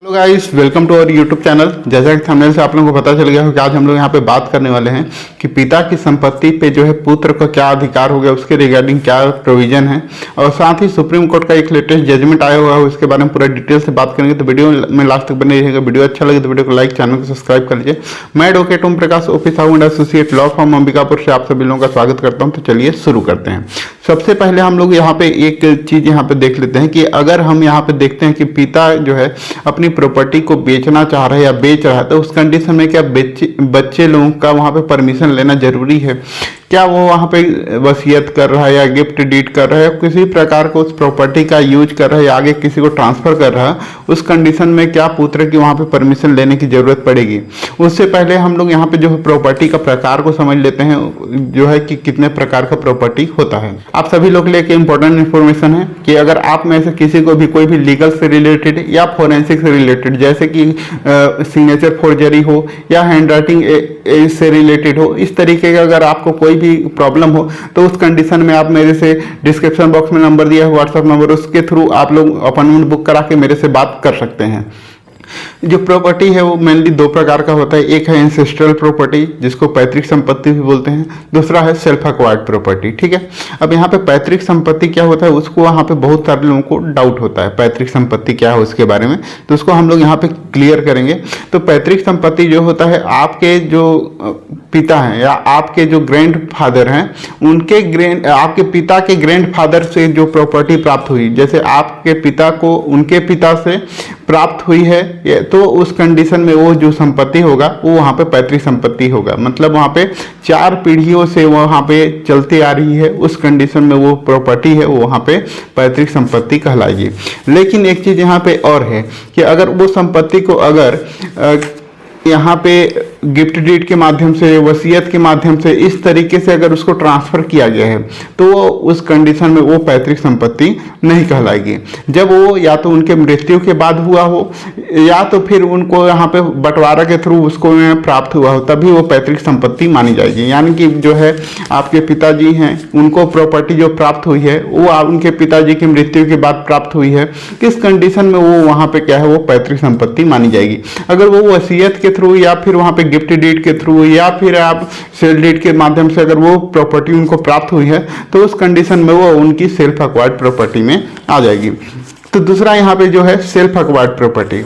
Hello guys, welcome to our YouTube channel. जैसा कि thumbnail से आप लोगों को पता चल गया हो कि आज हम लोग यहाँ पे बात करने वाले हैं कि पिता की संपत्ति पे जो है पुत्र का क्या अधिकार हो गया, उसके रिगार्डिंग क्या प्रोविजन है, और साथ ही सुप्रीम कोर्ट का एक लेटेस्ट जजमेंट आया हुआ है, उसके बारे में पूरा डिटेल से बात करेंगे। तो वीडियो में लास्ट तक बने रहिएगा। वीडियो अच्छा लगे तो वीडियो को लाइक, चैनल को सब्सक्राइब कर लीजिए। मैं advocate Om Prakash, office and associate law firm Ambikapur से आप सभी लोगों का स्वागत करता हूँ। तो चलिए शुरू करते हैं। सबसे पहले हम लोग यहाँ पे एक चीज यहाँ पे देख लेते हैं कि अगर हम यहाँ पे देखते हैं कि पिता जो है अपनी प्रॉपर्टी को बेचना चाह रहा है या बेच रहा है, तो उस कंडीशन में क्या बच्चे लोगों का वहाँ पे परमिशन लेना जरूरी है? क्या वो वहाँ पे वसीयत कर रहा है या गिफ्ट डीड कर रहा है, किसी प्रकार को उस प्रॉपर्टी का यूज कर रहा है या आगे किसी को ट्रांसफर कर रहा है, उस कंडीशन में क्या पुत्र की वहाँ पे परमिशन लेने की जरूरत पड़ेगी? उससे पहले हम लोग यहाँ पे जो है प्रॉपर्टी का प्रकार को समझ लेते हैं, जो है कि कितने प्रकार का प्रॉपर्टी होता है। आप सभी लोग के लिए एक इंपॉर्टेंट इन्फॉर्मेशन है कि अगर आप में से किसी को भी कोई भी लीगल से रिलेटेड या फोरेंसिक से रिलेटेड, जैसे कि सिग्नेचर फोर्जरी हो या हैंड राइटिंग से रिलेटेड हो, इस तरीके का अगर आपको कोई भी प्रॉब्लम हो, तो उस कंडीशन में आप मेरे से डिस्क्रिप्शन बॉक्स में नंबर दिया है, व्हाट्सएप नंबर, उसके थ्रू आप लोग अपॉइंटमेंट बुक करा के मेरे से बात कर सकते हैं। जो प्रॉपर्टी है वो मेनली दो प्रकार का होता है। एक है एंसेस्ट्रल प्रॉपर्टी, जिसको पैतृक संपत्ति भी बोलते हैं। दूसरा है सेल्फ एक्वायर्ड प्रॉपर्टी। ठीक है, अब यहाँ पे पैतृक संपत्ति क्या होता है, उसको वहाँ पे बहुत सारे लोगों को डाउट होता है पैतृक संपत्ति क्या है उसके बारे में, तो उसको हम लोग यहाँ पे क्लियर करेंगे। तो पैतृक संपत्ति जो होता है, आपके जो पिता हैं या आपके जो ग्रैंड फादर हैं, आपके पिता के ग्रैंड फादर से जो प्रॉपर्टी प्राप्त हुई, जैसे आपके पिता को उनके पिता से प्राप्त हुई है, तो उस कंडीशन में वो जो संपत्ति होगा वो वहाँ पे पैतृक संपत्ति होगा। मतलब वहाँ पे 4 पीढ़ियों से वहाँ पे चलती आ रही है, उस कंडीशन में वो प्रॉपर्टी है वो वहाँ पे पैतृक संपत्ति कहलाएगी। लेकिन एक चीज़ यहाँ पे और है कि अगर वो संपत्ति को अगर यहाँ पे गिफ्ट डीड के माध्यम से, वसीयत के माध्यम से, इस तरीके से अगर उसको ट्रांसफर किया गया है, तो वो उस कंडीशन में वो पैतृक संपत्ति नहीं कहलाएगी। जब वो या तो उनके मृत्यु के बाद हुआ हो या तो फिर उनको यहाँ पे बंटवारा के थ्रू उसको प्राप्त हुआ हो, तभी वो पैतृक संपत्ति मानी जाएगी। यानी कि जो है आपके पिताजी हैं, उनको प्रॉपर्टी जो प्राप्त हुई है वो उनके पिताजी की मृत्यु के बाद प्राप्त हुई है, किस कंडीशन में वो वहाँ पे क्या है, वो पैतृक संपत्ति मानी जाएगी। अगर वो वसीयत के थ्रू या फिर वहाँ पे गिफ्ट डीड के थ्रू या फिर आप सेल डीड के माध्यम से अगर वो प्रॉपर्टी उनको प्राप्त हुई है, तो उस कंडीशन में वो उनकी सेल्फ एक्वायर्ड प्रॉपर्टी में आ जाएगी। तो दूसरा यहाँ पे जो है self acquired property.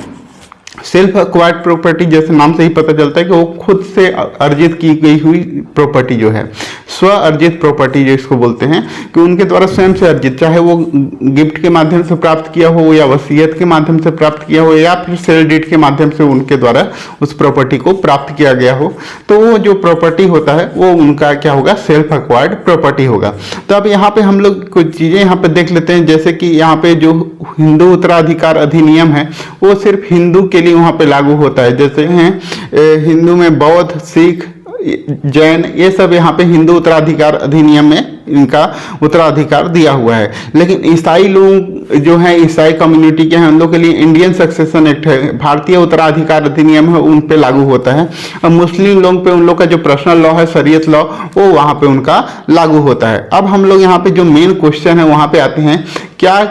Self acquired property, जैसे नाम से ही पता चलता है कि वो खुद से अर्जित की गई हुई प्रॉपर्टी जो है, स्व अर्जित प्रॉपर्टी जो इसको बोलते हैं, कि उनके द्वारा स्वयं से अर्जित, चाहे वो गिफ्ट के माध्यम से प्राप्त किया हो या वसीयत के माध्यम से प्राप्त किया हो या फिर सेल डीड के माध्यम से उनके द्वारा उस प्रॉपर्टी को प्राप्त किया गया हो, तो वो जो प्रॉपर्टी होता है वो उनका क्या होगा, सेल्फ एक्वायर्ड प्रॉपर्टी होगा। तो अब यहाँ पे हम लोग कुछ चीजें यहाँ पे देख लेते हैं, जैसे कि यहाँ पे जो हिंदू उत्तराधिकार अधिनियम है वो सिर्फ हिंदू के लिए वहां पे लागू होता है। जैसे हैं हिंदू में बौद्ध, सिख, जैन, ये सब यहाँ पे हिंदू उत्तराधिकार अधिनियम में इनका उत्तराधिकार दिया हुआ है। लेकिन ईसाई लोग जो हैं, ईसाई कम्युनिटी के हैं, उन लोग के लिए इंडियन सक्सेशन एक्ट है, भारतीय उत्तराधिकार अधिनियम है, उन पे लागू होता है। और मुस्लिम लोग पे उन लोग का जो पर्सनल लॉ है, शरीयत लॉ, वो वहां पे उनका लागू होता है। अब हम लोग यहाँ पे जो मेन क्वेश्चन है वहां पे आते हैं, क्या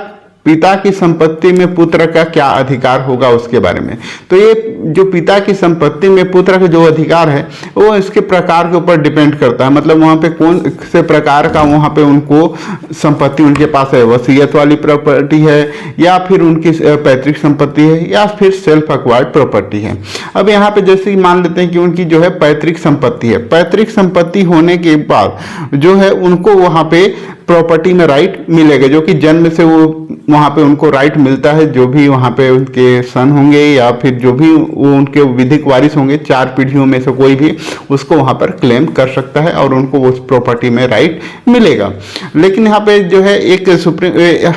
पिता की संपत्ति में पुत्र का क्या अधिकार होगा उसके बारे में। तो ये जो पिता की संपत्ति में पुत्र का जो अधिकार है वो इसके प्रकार के ऊपर डिपेंड करता है। मतलब वहाँ पे कौन से प्रकार का वहाँ पे उनको संपत्ति उनके पास है, वसीयत वाली प्रॉपर्टी है या फिर उनकी पैतृक संपत्ति है या फिर सेल्फ एक्वायर्ड प्रॉपर्टी है। अब यहाँ पे जैसे मान लेते हैं कि उनकी जो है पैतृक संपत्ति है, पैतृक संपत्ति होने के बाद जो है उनको वहाँ पे प्रॉपर्टी में राइट मिलेगा, जो कि जन्म से वो वहाँ पे उनको राइट मिलता है। जो भी वहाँ पे उनके सन होंगे या फिर जो भी वो उनके विधिक वारिस होंगे, 4 पीढ़ियों में से कोई भी उसको वहाँ पर क्लेम कर सकता है और उनको उस प्रॉपर्टी में राइट मिलेगा। लेकिन यहाँ पे जो है एक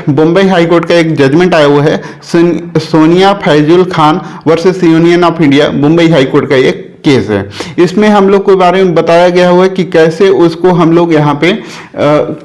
बॉम्बे हाई कोर्ट का एक जजमेंट आया हुआ है, Sonia Faizul Khan versus union of India, Mumbai high court का एक केस है। इसमें हम लोग के बारे में बताया गया हुआ है कि कैसे उसको हम लोग यहाँ पे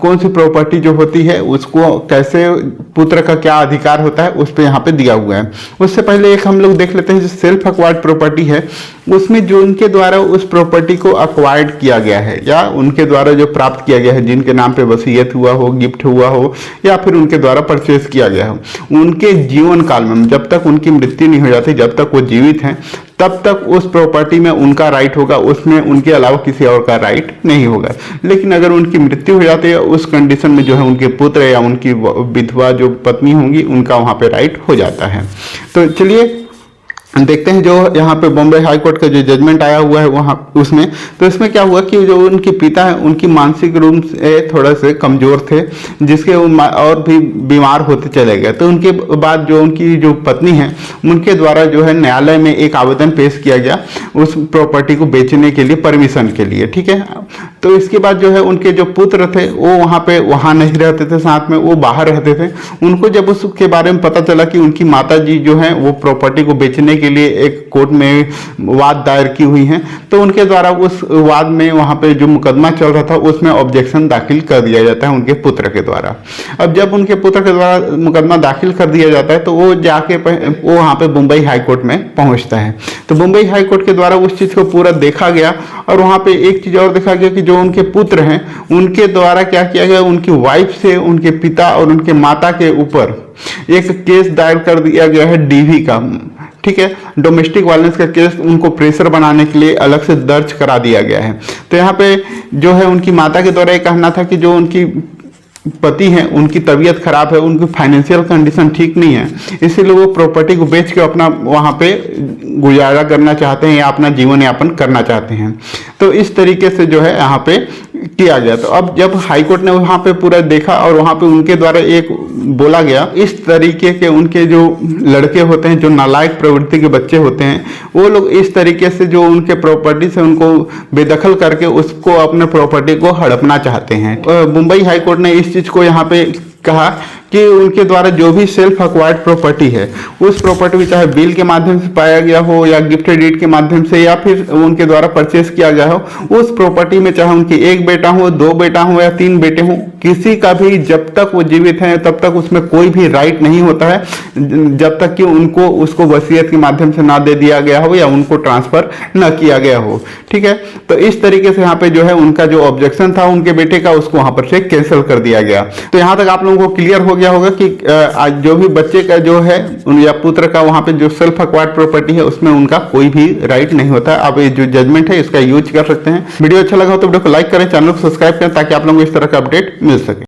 कौन सी प्रॉपर्टी जो होती है उसको कैसे पुत्र का क्या अधिकार होता है उस पर यहाँ पे दिया हुआ है। उससे पहले एक हम लोग देख लेते हैं जो सेल्फ अक्वायर्ड प्रॉपर्टी है, उसमें जो उनके द्वारा उस प्रॉपर्टी को अक्वायर्ड किया गया है या उनके द्वारा जो प्राप्त किया गया है, जिनके नाम पे वसीयत हुआ हो, गिफ्ट हुआ हो या फिर उनके द्वारा परचेज किया गया हो, उनके जीवन काल में जब तक उनकी मृत्यु नहीं हो जाती, जब तक वो जीवित हैं तब तक उस प्रॉपर्टी में उनका राइट होगा, उसमें उनके अलावा किसी और का राइट नहीं होगा। लेकिन अगर उनकी मृत्यु हो जाती है उस कंडीशन में जो है उनके पुत्र या उनकी विधवा जो पत्नी होंगी उनका वहां पे राइट हो जाता है। तो चलिए देखते हैं जो यहाँ पे बॉम्बे हाई कोर्ट का जो जजमेंट आया हुआ है वहाँ उसमें, तो इसमें क्या हुआ कि जो उनके पिता हैं उनकी मानसिक रूप से थोड़ा से कमजोर थे, जिसके और भी बीमार होते चले गए। तो उनके बाद जो उनकी जो पत्नी है उनके द्वारा जो है न्यायालय में एक आवेदन पेश किया गया उस प्रॉपर्टी को बेचने के लिए, परमिशन के लिए, ठीक है। तो इसके बाद जो है उनके जो पुत्र थे वो वहाँ नहीं रहते थे साथ में, वो बाहर रहते थे। उनको जब उसके बारे में पता चला कि उनकी माता जी जो है वो प्रॉपर्टी को बेचने के लिए एक कोर्ट में वाद दायर की हुई हैं, तो उनके द्वारा उस वाद में वहां पे जो मुकदमा चल रहा था उसमें ऑब्जेक्शन दाखिल कर दिया जाता है उनके पुत्र के द्वारा। अब जब उनके पुत्र के द्वारा मुकदमा दाखिल कर दिया जाता है तो वो जाके वो वहां पे मुंबई हाई कोर्ट में पहुंचता है। तो मुंबई हाई कोर्ट के द्वारा उस चीज को पूरा देखा गया और वहां पे एक चीज और देखा गया कि जो उनके पुत्र हैं उनके द्वारा क्या किया गया, उनकी वाइफ से उनके पिता और उनके माता के ऊपर एक केस दायर कर दिया गया है डीवी का, ठीक है, डोमेस्टिक वायलेंस का केस उनको प्रेशर बनाने के लिए अलग से दर्ज करा दिया गया है। तो यहाँ पे जो है उनकी माता के द्वारा ये कहना था कि जो उनकी पति हैं उनकी तबीयत खराब है, उनकी फाइनेंशियल कंडीशन ठीक नहीं है, इसीलिए वो प्रॉपर्टी को बेच के अपना वहाँ पे गुजारा करना चाहते हैं या अपना जीवन यापन करना चाहते हैं। तो इस तरीके से जो है यहाँ पे किया गया। तो अब जब हाईकोर्ट ने वहाँ पे पूरा देखा और वहाँ पे उनके द्वारा एक बोला गया, इस तरीके के उनके जो लड़के होते हैं जो नालायक प्रवृत्ति के बच्चे होते हैं वो लोग इस तरीके से जो उनके प्रॉपर्टी से उनको बेदखल करके उसको अपने प्रॉपर्टी को हड़पना चाहते हैं। मुंबई हाईकोर्ट ने इस चीज को यहाँ पे कहा कि उनके द्वारा जो भी सेल्फ अक्वायर्ड प्रॉपर्टी है उस प्रॉपर्टी में चाहे बिल के माध्यम से पाया गया हो या गिफ्ट डीड के माध्यम से या फिर उनके द्वारा परचेस किया गया हो, उस प्रॉपर्टी में चाहे उनकी एक बेटा हो, दो बेटा हो या तीन बेटे हो, किसी का भी जब तक वो जीवित हैं तब तक उसमें कोई भी राइट नहीं होता है जब तक कि उनको उसको वसीयत के माध्यम से ना दे दिया गया हो या उनको ट्रांसफर न किया गया हो, ठीक है। तो इस तरीके से यहाँ पे जो है उनका जो ऑब्जेक्शन था उनके बेटे का उसको वहां पर से कैंसिल कर दिया गया। तो यहाँ तक आप लोगों को क्लियर हो गया होगा कि आज जो भी बच्चे का जो है या पुत्र का वहां पे जो सेल्फ अक्वायर्ड प्रॉपर्टी है उसमें उनका कोई भी राइट नहीं होता। आप ये जो जजमेंट है इसका यूज कर सकते हैं। वीडियो अच्छा लगा हो तो वीडियो को लाइक करें, चैनल को सब्सक्राइब करें ताकि आप लोगों को इस तरह का अपडेट मिल सके।